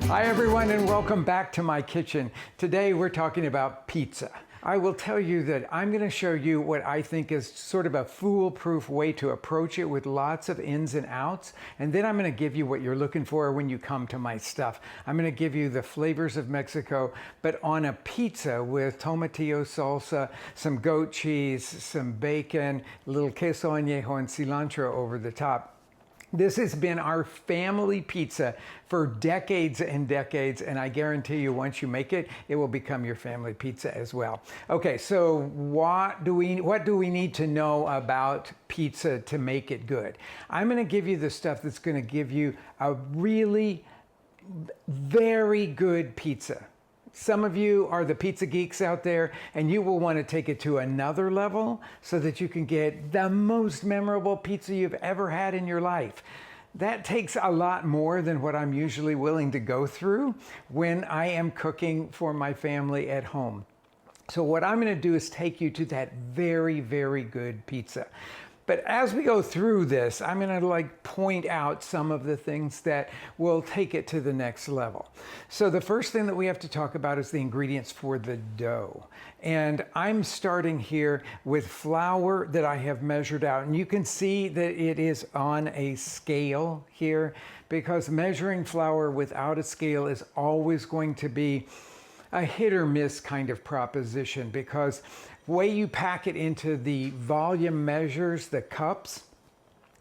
Hi everyone and welcome back to my kitchen. Today we're talking about pizza. I will tell you that I'm going to show you what I think is sort of a foolproof way to approach it with lots of ins and outs. And then I'm going to give you what you're looking for when you come to my stuff. I'm going to give you the flavors of Mexico, but on a pizza with tomatillo salsa, some goat cheese, some bacon, a little queso añejo and cilantro over the top. This has been our family pizza for decades and decades, and I guarantee you once you make it, it will become your family pizza as well. Okay, so what do we need to know about pizza to make it good? I'm going to give you the stuff that's going to give you a really very good pizza. Some of you are the pizza geeks out there, and you will want to take it to another level so that you can get the most memorable pizza you've ever had in your life. That takes a lot more than what I'm usually willing to go through when I am cooking for my family at home. So what I'm going to do is take you to that very, very good pizza. But as we go through this, I'm going to point out some of the things that will take it to the next level. So the first thing that we have to talk about is the ingredients for the dough. And I'm starting here with flour that I have measured out. And you can see that it is on a scale here, because measuring flour without a scale is always going to be a hit or miss kind of proposition, because the way you pack it into the volume measures, the cups,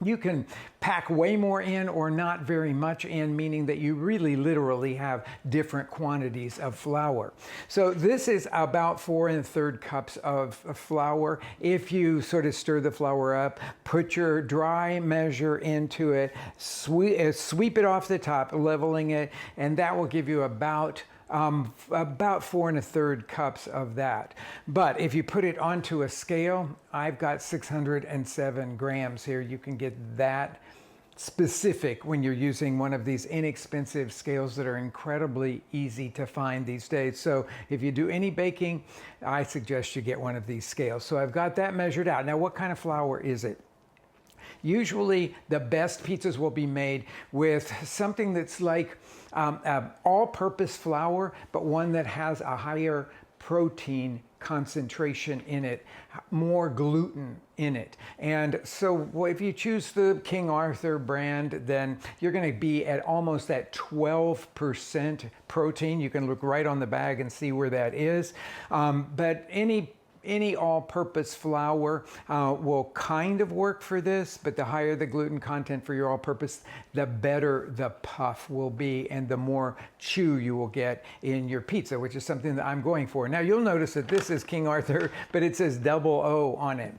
you can pack way more in or not very much in, meaning that you really literally have different quantities of flour. So this is about 4 1/3 cups of flour. If you sort of stir the flour up, put your dry measure into it, sweep it off the top, leveling it, and that will give you about 4 1/3 cups of that. But if you put it onto a scale, I've got 607 grams here. You can get that specific when you're using one of these inexpensive scales that are incredibly easy to find these days. So if you do any baking, I suggest you get one of these scales. So I've got that measured out. Now, what kind of flour is it? Usually the best pizzas will be made with something that's like all-purpose flour, but one that has a higher protein concentration in it, more gluten in it. And so if you choose the King Arthur brand, then you're going to be at almost that 12% protein. You can look right on the bag and see where that is. But any all-purpose flour will kind of work for this, but the higher the gluten content for your all-purpose, the better the puff will be and the more chew you will get in your pizza, which is something that I'm going for. Now you'll notice that this is King Arthur, but it says double O on it.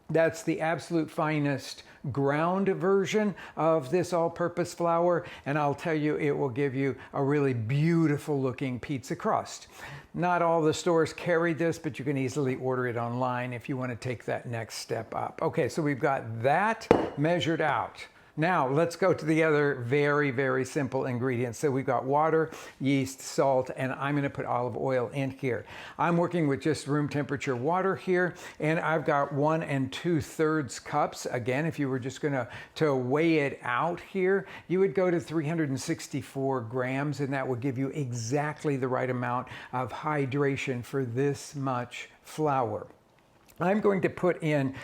That's the absolute finest ground version of this all-purpose flour, and I'll tell you, it will give you a really beautiful looking pizza crust. Not all the stores carry this, but you can easily order it online if you want to take that next step up. Okay, so we've got that measured out. Now let's go to the other very, very simple ingredients. So we've got water, yeast, salt, and I'm going to put olive oil in here. I'm working with just room temperature water here, and I've got 1 2/3 cups. Again, if you were just going to weigh it out here, you would go to 364 grams, and that would give you exactly the right amount of hydration for this much flour. I'm going to put in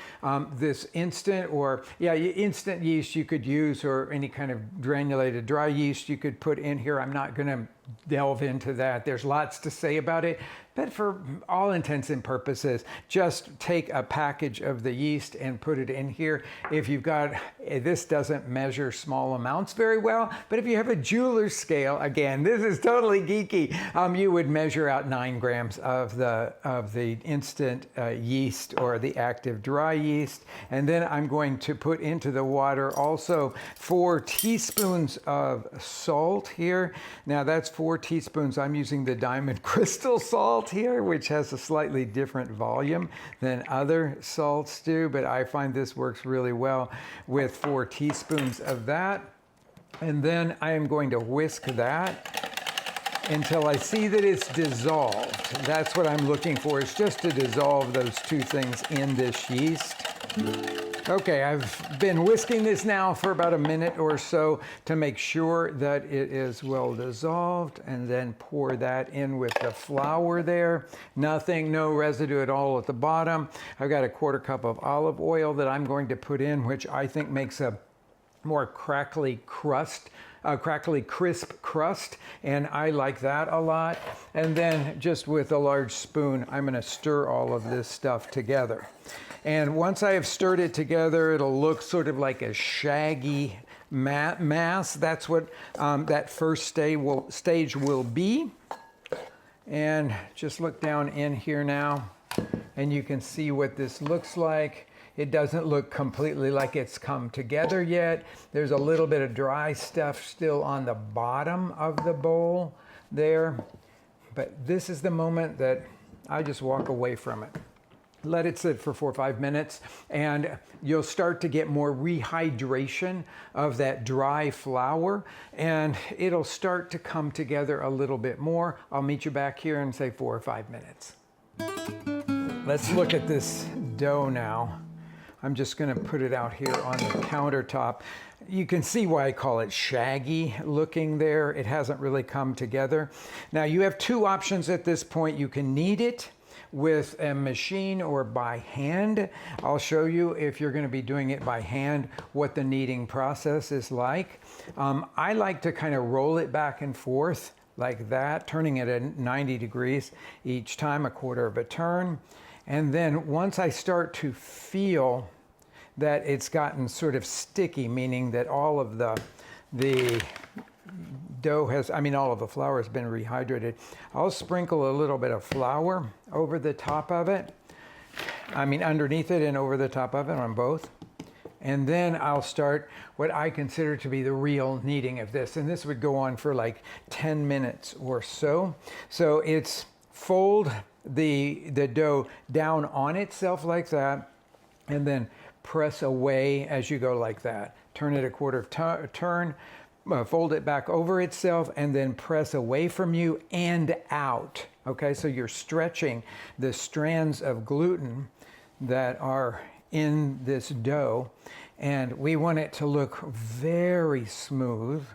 this instant instant yeast you could use, or any kind of granulated dry yeast you could put in here. I'm not going to delve into that. There's lots to say about it, but for all intents and purposes, just take a package of the yeast and put it in here. If you've got, this doesn't measure small amounts very well, but if you have a jeweler's scale, again, this is totally geeky, you would measure out 9 grams of the instant yeast or the active dry yeast. And then I'm going to put into the water also 4 teaspoons of salt here. Now that's 4 teaspoons. I'm using the diamond crystal salt here, which has a slightly different volume than other salts do, but I find this works really well with 4 teaspoons of that. And then I am going to whisk that until I see that it's dissolved. That's what I'm looking for, is just to dissolve those two things in this yeast. Okay, I've been whisking this now for about a minute or so to make sure that it is well dissolved, and then pour that in with the flour there. Nothing, no residue at all at the bottom. I've got a 1/4 cup of olive oil that I'm going to put in, which I think makes a more crackly crust, crackly crisp crust, and I like that a lot. And then just with a large spoon, I'm going to stir all of this stuff together. And once I have stirred it together, it'll look sort of like a shaggy mass. That's what that first stage will be. And just look down in here now, and you can see what this looks like. It doesn't look completely like it's come together yet. There's a little bit of dry stuff still on the bottom of the bowl there. But this is the moment that I just walk away from it. Let it sit for 4 or 5 minutes, and you'll start to get more rehydration of that dry flour, and it'll start to come together a little bit more. I'll meet you back here in, say, 4 or 5 minutes. Let's look at this dough now. I'm just going to put it out here on the countertop. You can see why I call it shaggy looking there. It hasn't really come together. Now, you have 2 options at this point. You can knead it with a machine or by hand. I'll show you, if you're going to be doing it by hand, what the kneading process is like. I like to kind of roll it back and forth like that, turning it at 90 degrees each time, a 1/4 of a turn. And then once I start to feel that it's gotten sort of sticky, meaning that all of the dough has, all of the flour has been rehydrated, I'll sprinkle a little bit of flour over the top of it. Underneath it and over the top of it, on both. And then I'll start what I consider to be the real kneading of this. And this would go on for like 10 minutes or so. So it's fold the dough down on itself like that, and then press away as you go like that. Turn it a 1/4 turn, fold it back over itself, and then press away from you and out. Okay, so you're stretching the strands of gluten that are in this dough, and we want it to look very smooth,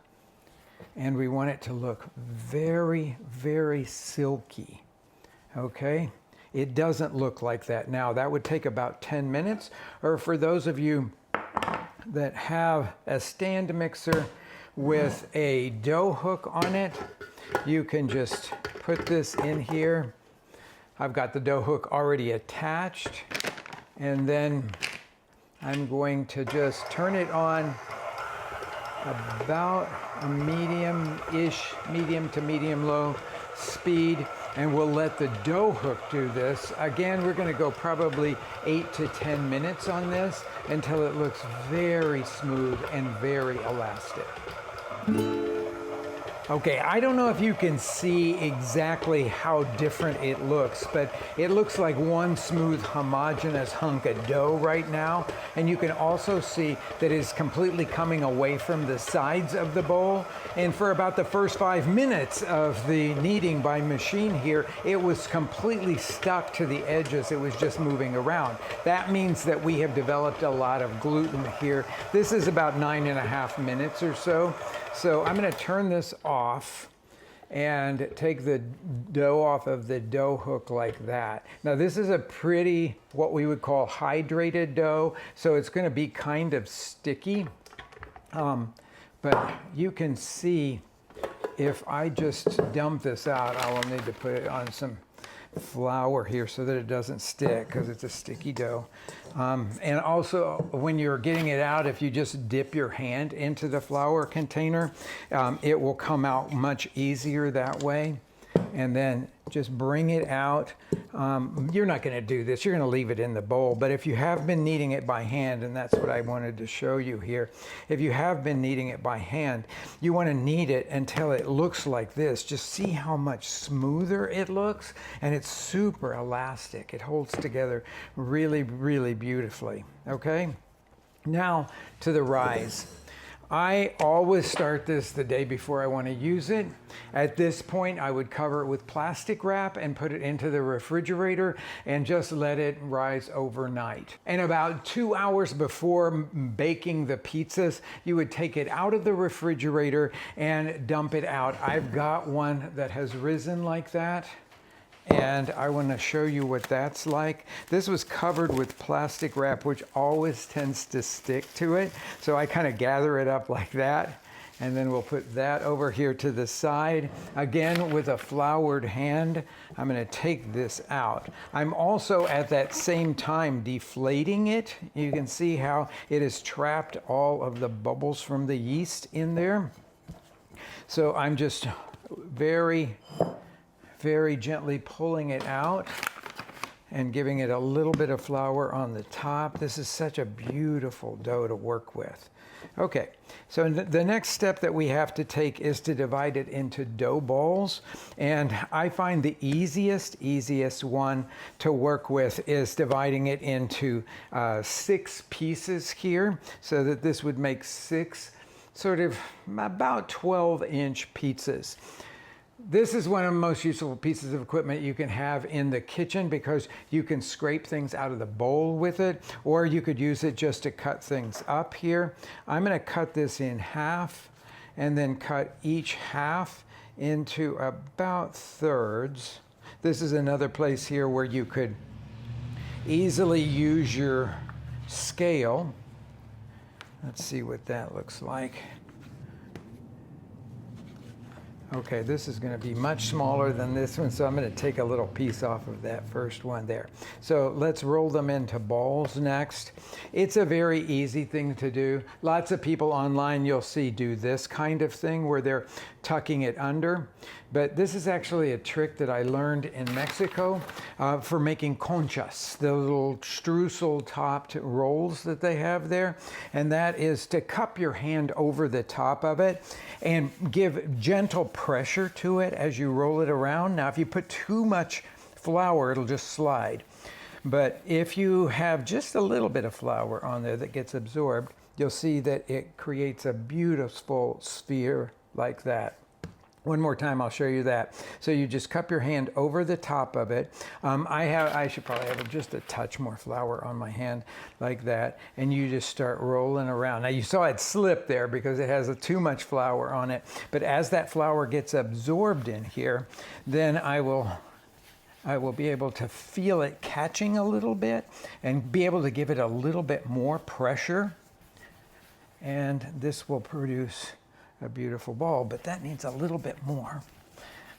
and we want it to look very, very silky. Okay, it doesn't look like that now. That would take about 10 minutes, or for those of you that have a stand mixer with a dough hook on it, you can just put this in here. I've got the dough hook already attached, and then I'm going to just turn it on about a medium to medium low speed, and we'll let the dough hook do this. Again, we're going to go probably 8 to 10 minutes on this until it looks very smooth and very elastic. Okay, I don't know if you can see exactly how different it looks, but it looks like one smooth, homogeneous hunk of dough right now. And you can also see that it's completely coming away from the sides of the bowl. And for about the first 5 minutes of the kneading by machine here, it was completely stuck to the edges. It was just moving around. That means that we have developed a lot of gluten here. This is about 9.5 minutes or so. So I'm going to turn this off and take the dough off of the dough hook like that. Now this is a pretty, what we would call hydrated dough, so it's going to be kind of sticky. But you can see if I just dump this out, I will need to put it on some flour here so that it doesn't stick, because it's a sticky dough. And also, when you're getting it out, if you just dip your hand into the flour container, it will come out much easier that way. And then just bring it out. You're not going to do this. You're going to leave it in the bowl. But if you have been kneading it by hand, and that's what I wanted to show you here, if you have been kneading it by hand, you want to knead it until it looks like this. Just see how much smoother it looks, and it's super elastic. It holds together really, really beautifully. Okay? Now to the rise. I always start this the day before I want to use it. At this point, I would cover it with plastic wrap and put it into the refrigerator and just let it rise overnight. And about 2 hours before baking the pizzas, you would take it out of the refrigerator and dump it out. I've got one that has risen like that, and I want to show you what that's like. This was covered with plastic wrap, which always tends to stick to it. So I kind of gather it up like that, and then we'll put that over here to the side. Again, with a floured hand, I'm going to take this out. I'm also at that same time deflating it. You can see how it has trapped all of the bubbles from the yeast in there. So I'm just very gently pulling it out and giving it a little bit of flour on the top. This is such a beautiful dough to work with. Okay, so the next step that we have to take is to divide it into dough balls. And I find the easiest one to work with is dividing it into 6 pieces here, so that this would make 6 sort of about 12-inch pizzas. This is one of the most useful pieces of equipment you can have in the kitchen, because you can scrape things out of the bowl with it, or you could use it just to cut things up here. I'm going to cut this in half and then cut each half into about thirds. This is another place here where you could easily use your scale. Let's see what that looks like. Okay, this is going to be much smaller than this one, so I'm going to take a little piece off of that first one there. So let's roll them into balls next. It's a very easy thing to do. Lots of people online you'll see do this kind of thing where they're tucking it under. But this is actually a trick that I learned in Mexico for making conchas, the little streusel-topped rolls that they have there. And that is to cup your hand over the top of it and give gentle pressure to it as you roll it around. Now, if you put too much flour, it'll just slide. But if you have just a little bit of flour on there that gets absorbed, you'll see that it creates a beautiful sphere like that. One more time, I'll show you that. So you just cup your hand over the top of it. I should probably have just a touch more flour on my hand like that. And you just start rolling around. Now you saw it slip there because it has too much flour on it. But as that flour gets absorbed in here, then I will be able to feel it catching a little bit and be able to give it a little bit more pressure. And this will produce a beautiful ball, but that needs a little bit more.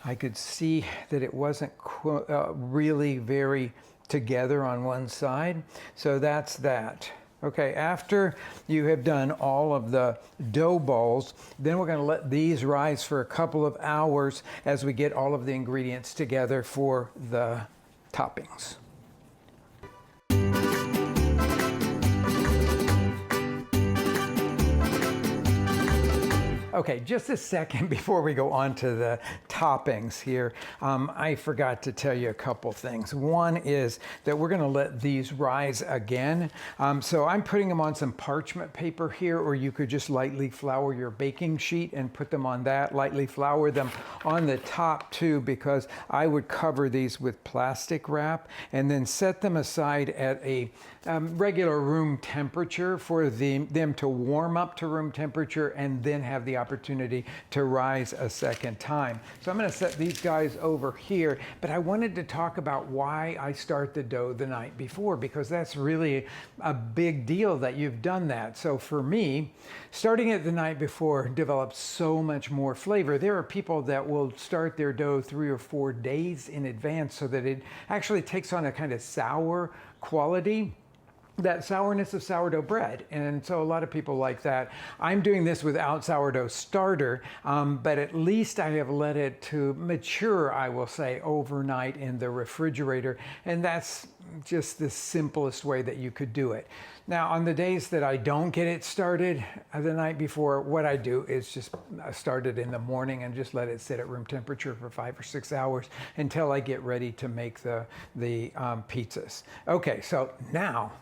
I could see that it wasn't really very together on one side, so that's that. Okay, after you have done all of the dough balls, then we're going to let these rise for a couple of hours as we get all of the ingredients together for the toppings. Okay, just a second before we go on to the toppings here, I forgot to tell you a couple things. One is that we're gonna let these rise again. So I'm putting them on some parchment paper here, or you could just lightly flour your baking sheet and put them on that, lightly flour them on the top too, because I would cover these with plastic wrap and then set them aside at a regular room temperature for them to warm up to room temperature and then have the opportunity to rise a second time. So I'm going to set these guys over here, but I wanted to talk about why I start the dough the night before, because that's really a big deal that you've done that. So for me, starting it the night before develops so much more flavor. There are people that will start their dough 3 or 4 days in advance so that it actually takes on a kind of sour quality, that sourness of sourdough bread. And so a lot of people like that. I'm doing this without sourdough starter, but at least I have let it to mature, I will say, overnight in the refrigerator. And that's just the simplest way that you could do it. Now, on the days that I don't get it started the night before, what I do is just start it in the morning and just let it sit at room temperature for 5 or 6 hours until I get ready to make the pizzas. Okay, so now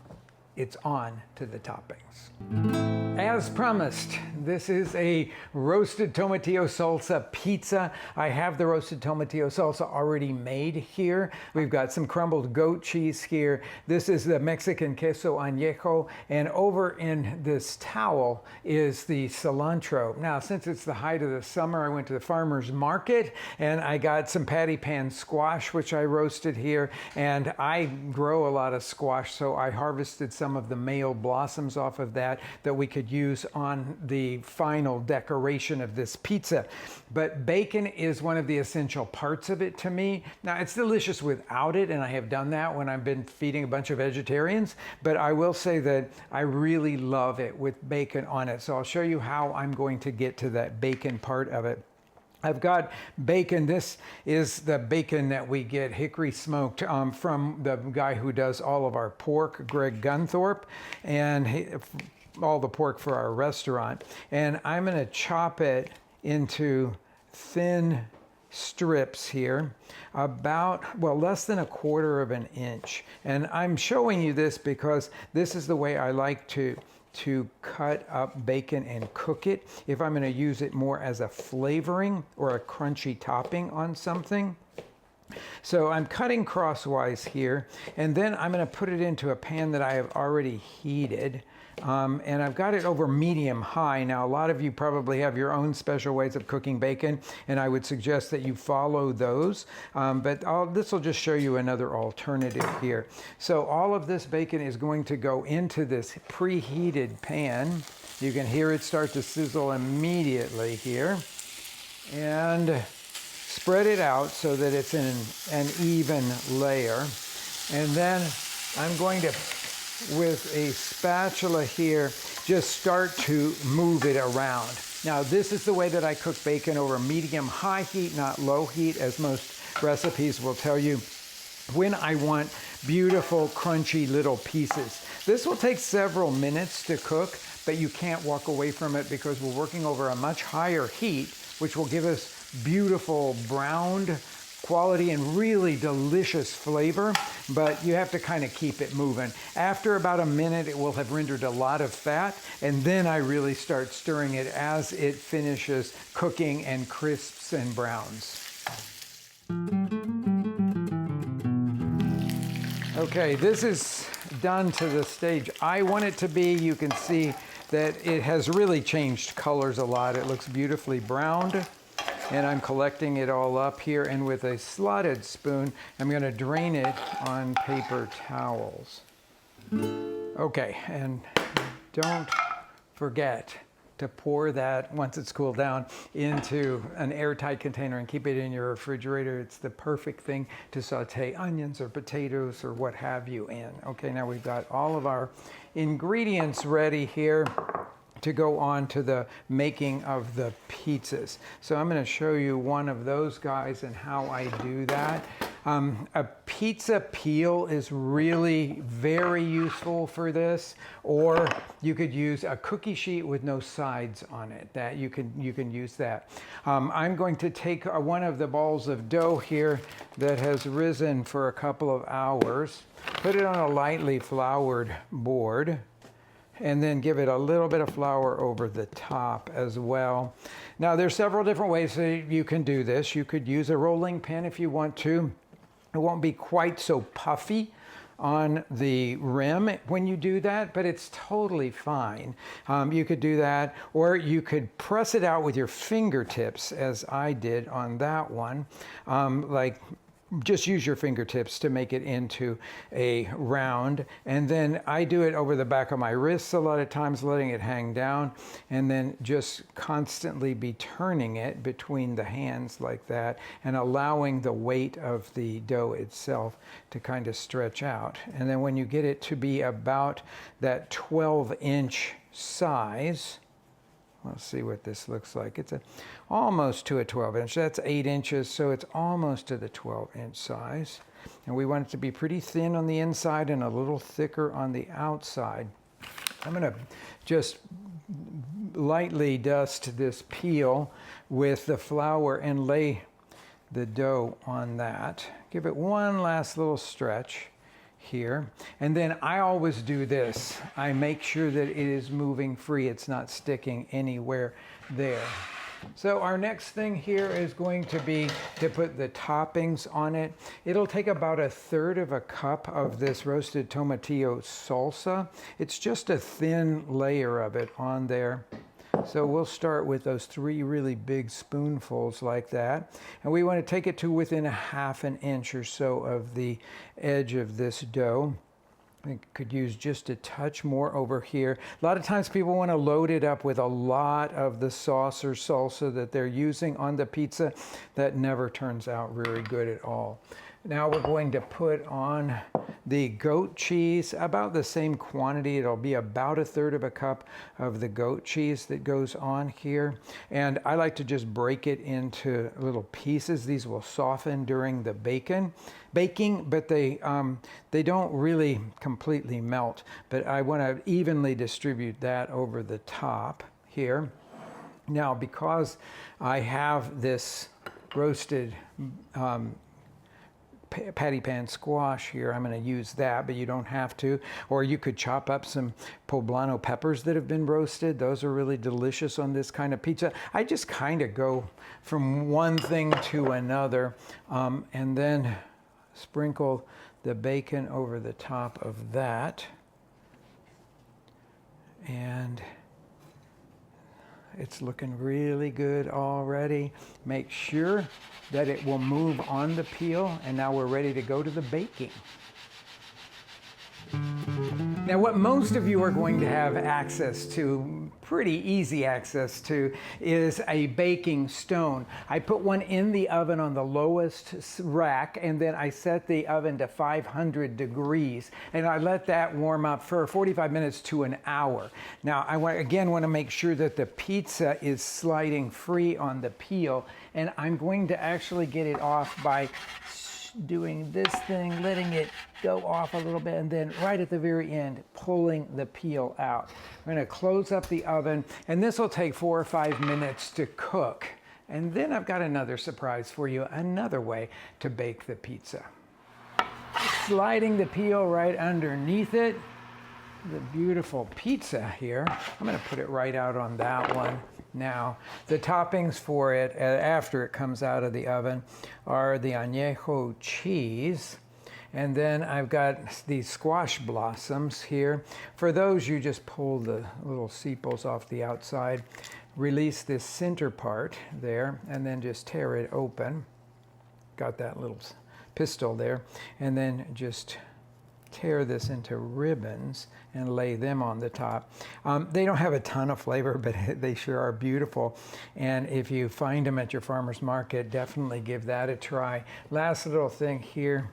it's on to the toppings. As promised, This is a roasted tomatillo salsa pizza. I have the roasted tomatillo salsa already made here. We've got some crumbled goat cheese here. This is the Mexican queso añejo, and over in this towel is the cilantro. Now, since it's the height of the summer, I went to the farmer's market and I got some patty pan squash, which I roasted here, and I grow a lot of squash, so I harvested some of the male blossoms off of that we could use on the final decoration of this pizza. But bacon is one of the essential parts of it to me. Now, it's delicious without it, and I have done that when I've been feeding a bunch of vegetarians, but I will say that I really love it with bacon on it. So I'll show you how I'm going to get to that bacon part of it. I've got bacon. This is the bacon that we get hickory smoked from the guy who does all of our pork, Greg Gunthorpe, and all the pork for our restaurant. And I'm going to chop it into thin strips here, about, well, less than 1/4 of an inch. And I'm showing you this because this is the way I like to cut up bacon and cook it if I'm going to use it more as a flavoring or a crunchy topping on something. So I'm cutting crosswise here, and then I'm going to put it into a pan that I have already heated. And I've got it over medium-high. Now, a lot of you probably have your own special ways of cooking bacon, and I would suggest that you follow those. But this will just show you another alternative here. So all of this bacon is going to go into this preheated pan. You can hear it start to sizzle immediately here. And spread it out so that it's in an even layer. And then I'm going to, with a spatula here, just start to move it around. Now, this is the way that I cook bacon, over medium-high heat, not low heat, as most recipes will tell you, when I want beautiful, crunchy little pieces. This will take several minutes to cook, but you can't walk away from it because we're working over a much higher heat, which will give us beautiful browned quality and really delicious flavor, but you have to kind of keep it moving. After about a minute, it will have rendered a lot of fat, and then I really start stirring it as it finishes cooking and crisps and browns. Okay, this is done to the stage I want it to be. You can see that it has really changed colors a lot. It looks beautifully browned. And I'm collecting it all up here, and with a slotted spoon, I'm going to drain it on paper towels. Okay, and don't forget to pour that, once it's cooled down, into an airtight container and keep it in your refrigerator. It's the perfect thing to saute onions or potatoes or what have you in. Okay, now we've got all of our ingredients ready here to go on to the making of the pizzas. So I'm going to show you one of those guys and how I do that. A pizza peel is really very useful for this, or you could use a cookie sheet with no sides on it. That you can use that. I'm going to take one of the balls of dough here that has risen for a couple of hours, put it on a lightly floured board, and then give it a little bit of flour over the top as well. Now, there's several different ways that you can do this. You could use a rolling pin if you want to. It won't be quite so puffy on the rim when you do that, but it's totally fine. You could do that, or you could press it out with your fingertips, as I did on that one. Just use your fingertips to make it into a round. And then I do it over the back of my wrists a lot of times, letting it hang down, and then just constantly be turning it between the hands like that, and allowing the weight of the dough itself to kind of stretch out. And then when you get it to be about that 12-inch size, let's see what this looks like. It's almost to a 12-inch. That's 8 inches, so it's almost to the 12-inch size. And we want it to be pretty thin on the inside and a little thicker on the outside. I'm going to just lightly dust this peel with the flour and lay the dough on that. Give it one last little stretch here. And then I always do this. I make sure that it is moving free. It's not sticking anywhere there. So our next thing here is going to be to put the toppings on it. It'll take about 1/3 cup of this roasted tomatillo salsa. It's just a thin layer of it on there. So we'll start with those 3 really big spoonfuls like that. And we want to take it to within 1/2 inch or so of the edge of this dough. I could use just a touch more over here. A lot of times people want to load it up with a lot of the sauce or salsa that they're using on the pizza. That never turns out very good at all. Now we're going to put on the goat cheese, about the same quantity. It'll be about 1/3 cup of the goat cheese that goes on here. And I like to just break it into little pieces. These will soften during the baking, but they don't really completely melt. But I want to evenly distribute that over the top here. Now, because I have this roasted patty pan squash here, I'm going to use that, but you don't have to. Or you could chop up some poblano peppers that have been roasted. Those are really delicious on this kind of pizza. I just kind of go from one thing to another, and then sprinkle the bacon over the top of that. And it's looking really good already. Make sure that it will move on the peel, and now we're ready to go to the baking. Now, what most of you are going to have access to, pretty easy access to, is a baking stone. I put one in the oven on the lowest rack, and then I set the oven to 500 degrees, and I let that warm up for 45 minutes to an hour. Now, I want to make sure that the pizza is sliding free on the peel, and I'm going to actually get it off by doing this thing, letting it go off a little bit, and then right at the very end, pulling the peel out. I'm going to close up the oven, and this will take 4 or 5 minutes to cook. And then I've got another surprise for you, another way to bake the pizza. Sliding the peel right underneath it, the beautiful pizza here. I'm going to put it right out on that one. Now, the toppings for it, after it comes out of the oven, are the añejo cheese. And then I've got these squash blossoms here. For those, you just pull the little sepals off the outside, release this center part there, and then just tear it open. Got that little pistil there. And then just tear this into ribbons and lay them on the top. They don't have a ton of flavor, but they sure are beautiful. And if you find them at your farmer's market, definitely give that a try. Last little thing here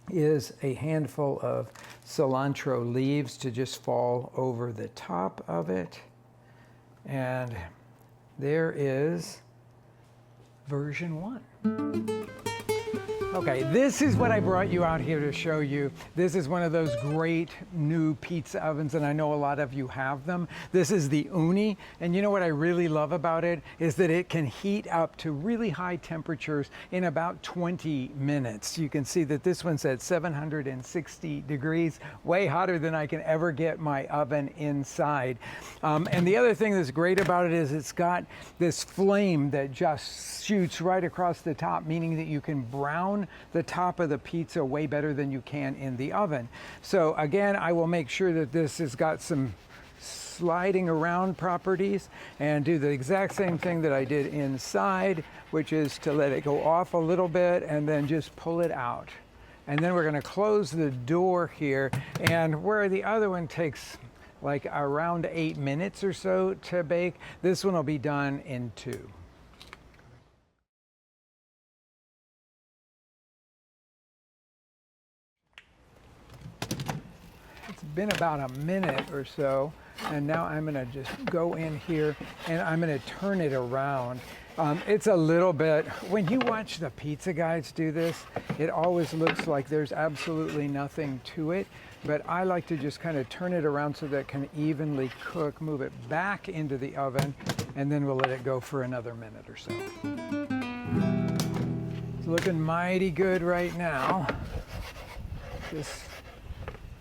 is a handful of cilantro leaves to just fall over the top of it. And there is version 1. Okay, this is what I brought you out here to show you. This is one of those great new pizza ovens, and I know a lot of you have them. This is the Uni, and you know what I really love about it is that it can heat up to really high temperatures in about 20 minutes. You can see that this one's at 760 degrees, way hotter than I can ever get my oven inside. And the other thing that's great about it is it's got this flame that just shoots right across the top, meaning that you can brown the top of the pizza way better than you can in the oven. So again, I will make sure that this has got some sliding around properties and do the exact same thing that I did inside, which is to let it go off a little bit and then just pull it out. And then we're going to close the door here, and where the other one takes like around 8 minutes or so to bake, this one will be done in 2. It's been about a minute or so, and now I'm going to just go in here and I'm going to turn it around. It's a little bit, when you watch the pizza guys do this, it always looks like there's absolutely nothing to it, but I like to just kind of turn it around so that it can evenly cook, move it back into the oven, and then we'll let it go for another minute or so. It's looking mighty good right now. Just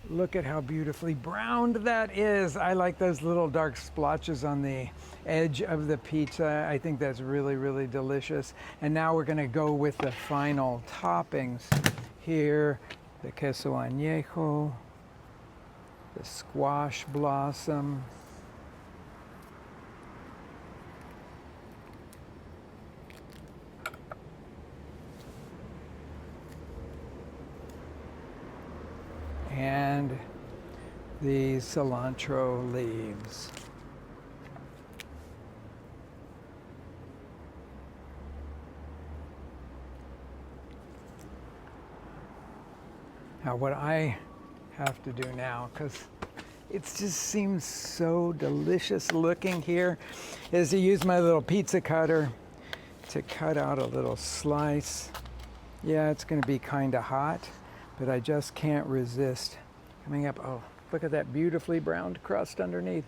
look at how beautifully browned that is. I like those little dark splotches on the edge of the pizza. I think that's really, really delicious. And now we're gonna go with the final toppings here. The queso añejo, the squash blossom, and the cilantro leaves. Now what I have to do now, because it just seems so delicious looking here, is to use my little pizza cutter to cut out a little slice. Yeah, it's going to be kind of hot, but I just can't resist coming up. Oh, look at that beautifully browned crust underneath.